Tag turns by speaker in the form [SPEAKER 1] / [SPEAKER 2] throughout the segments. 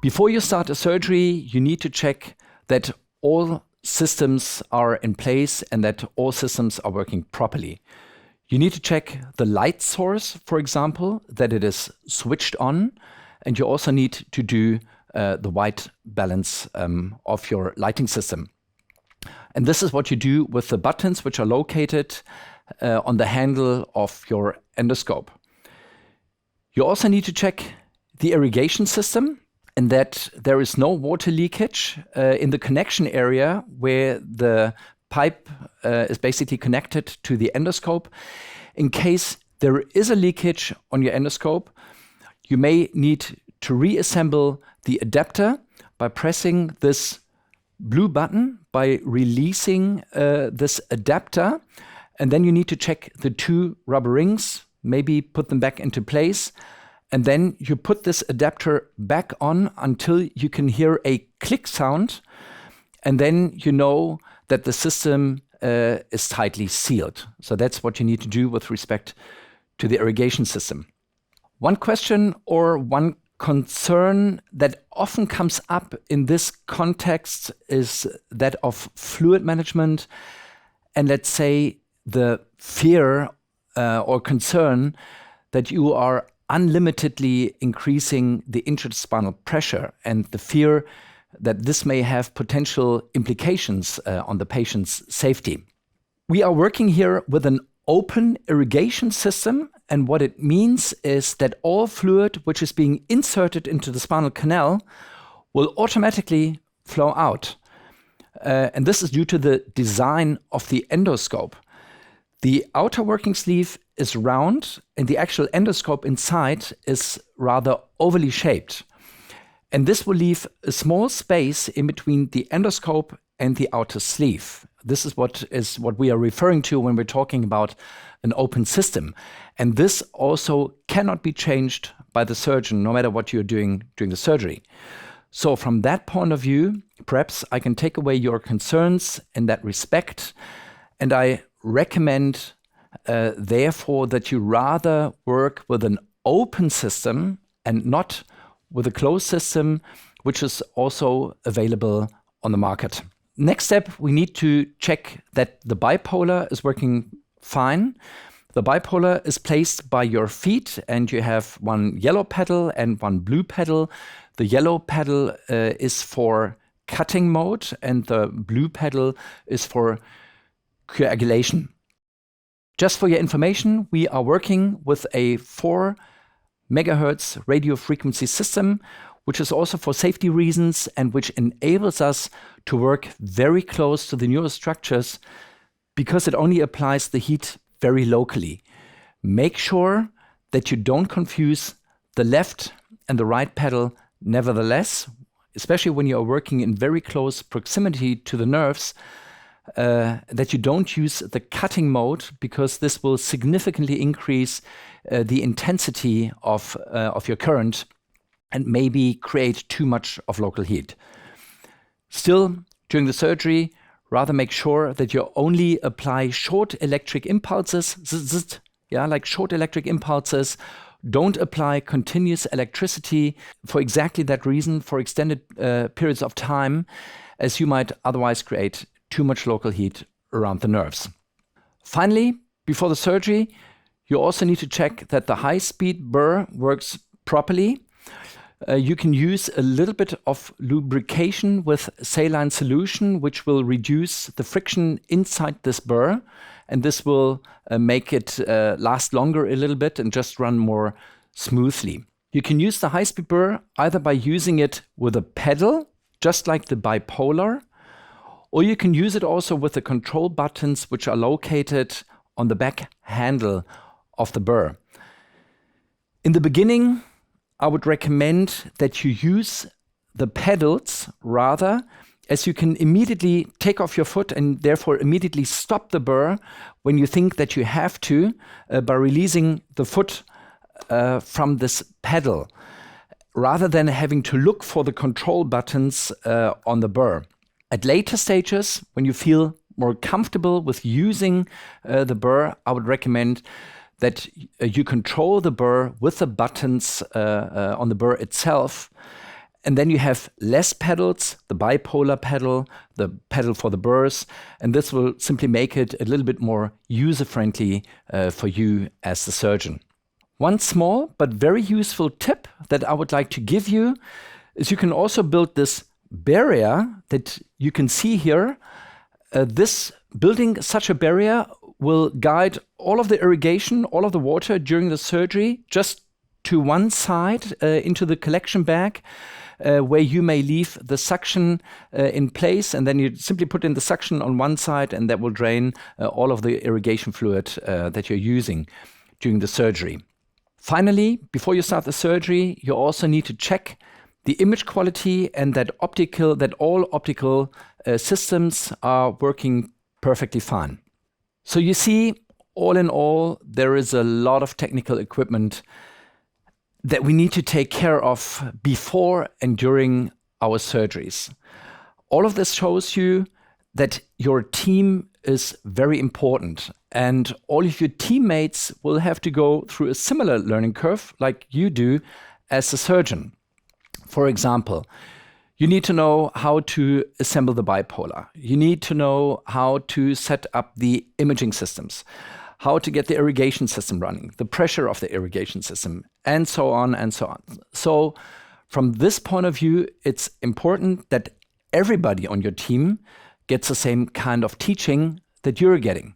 [SPEAKER 1] Before you start a surgery, you need to check that all systems are in place and that all systems are working properly. You need to check the light source, for example, that it is switched on, and you also need to do the white balance of your lighting system. And this is what you do with the buttons which are located on the handle of your endoscope. You also need to check the irrigation system and that there is no water leakage in the connection area where the pipe is basically connected to the endoscope. In case there is a leakage on your endoscope, you may need to reassemble the adapter by pressing this blue button, by releasing this adapter, and then you need to check the two rubber rings, maybe put them back into place, and then you put this adapter back on until you can hear a click sound, and then you know that the system is tightly sealed. So that's what you need to do with respect to the irrigation system. One question or one concern that often comes up in this context is that of fluid management, and let's say the fear or concern that you are unlimitedly increasing the intraspinal pressure, and the fear that this may have potential implications on the patient's safety. We are working here with an open irrigation system, and what it means is that all fluid which is being inserted into the spinal canal will automatically flow out. And this is due to the design of the endoscope. The outer working sleeve is round and the actual endoscope inside is rather ovally shaped. And this will leave a small space in between the endoscope and the outer sleeve. This is what we are referring to when we're talking about an open system. And this also cannot be changed by the surgeon, no matter what you're doing during the surgery. So from that point of view, perhaps I can take away your concerns in that respect. And I recommend, therefore, that you rather work with an open system and not with a closed system, which is also available on the market. Next step, we need to check that the bipolar is working fine. The bipolar is placed by your feet, and you have one yellow pedal and one blue pedal. The yellow pedal is for cutting mode, and the blue pedal is for coagulation. Just for your information, we are working with a 4 megahertz radio frequency system, which is also for safety reasons and which enables us to work very close to the neurostructures because it only applies the heat very locally. Make sure that you don't confuse the left and the right pedal nevertheless, especially when you are working in very close proximity to the nerves, that you don't use the cutting mode because this will significantly increase the intensity of your current and maybe create too much of local heat. Still, during the surgery, rather make sure that you only apply short electric impulses, like short electric impulses. Don't apply continuous electricity for exactly that reason, for extended periods of time, as you might otherwise create too much local heat around the nerves. Finally, before the surgery, you also need to check that the high-speed burr works properly. You can use a little bit of lubrication with saline solution, which will reduce the friction inside this burr, and this will make it last longer a little bit and just run more smoothly. You can use the high-speed burr either by using it with a pedal, just like the Bipolar, or you can use it also with the control buttons which are located on the back handle of the burr. In the beginning, I would recommend that you use the pedals rather, as you can immediately take off your foot and therefore immediately stop the burr when you think that you have to by releasing the foot from this pedal, rather than having to look for the control buttons on the burr. At later stages, when you feel more comfortable with using the burr, I would recommend that you control the burr with the buttons on the burr itself. And then you have less pedals, the bipolar pedal, the pedal for the burrs, and this will simply make it a little bit more user-friendly for you as the surgeon. One small but very useful tip that I would like to give you is you can also build this barrier that you can see here. This building such a barrier will guide all of the irrigation, all of the water during the surgery just to one side into the collection bag, where you may leave the suction in place, and then you simply put in the suction on one side, and that will drain all of the irrigation fluid that you're using during the surgery. Finally, before you start the surgery, you also need to check the image quality and that all optical systems are working perfectly fine. So you see, all in all, there is a lot of technical equipment that we need to take care of before and during our surgeries. All of this shows you that your team is very important, and all of your teammates will have to go through a similar learning curve like you do as a surgeon. For example, you need to know how to assemble the bipolar. You need to know how to set up the imaging systems, how to get the irrigation system running, the pressure of the irrigation system, and so on and so on. So from this point of view, it's important that everybody on your team gets the same kind of teaching that you're getting.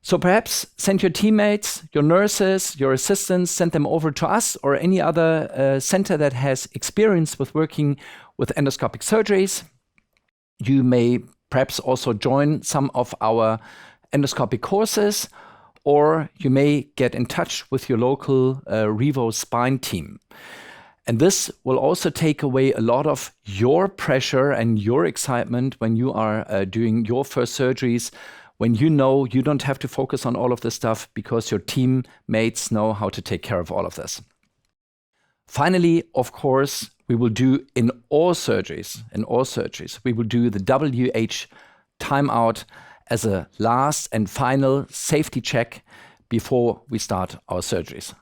[SPEAKER 1] So perhaps send your teammates, your nurses, your assistants, send them over to us or any other center that has experience with working with endoscopic surgeries. You may perhaps also join some of our endoscopic courses, or you may get in touch with your local Revo spine team. And this will also take away a lot of your pressure and your excitement when you are doing your first surgeries, when you know you don't have to focus on all of this stuff because your teammates know how to take care of all of this. Finally, of course, we will do in all surgeries, we will do the WH timeout as a last and final safety check before we start our surgeries.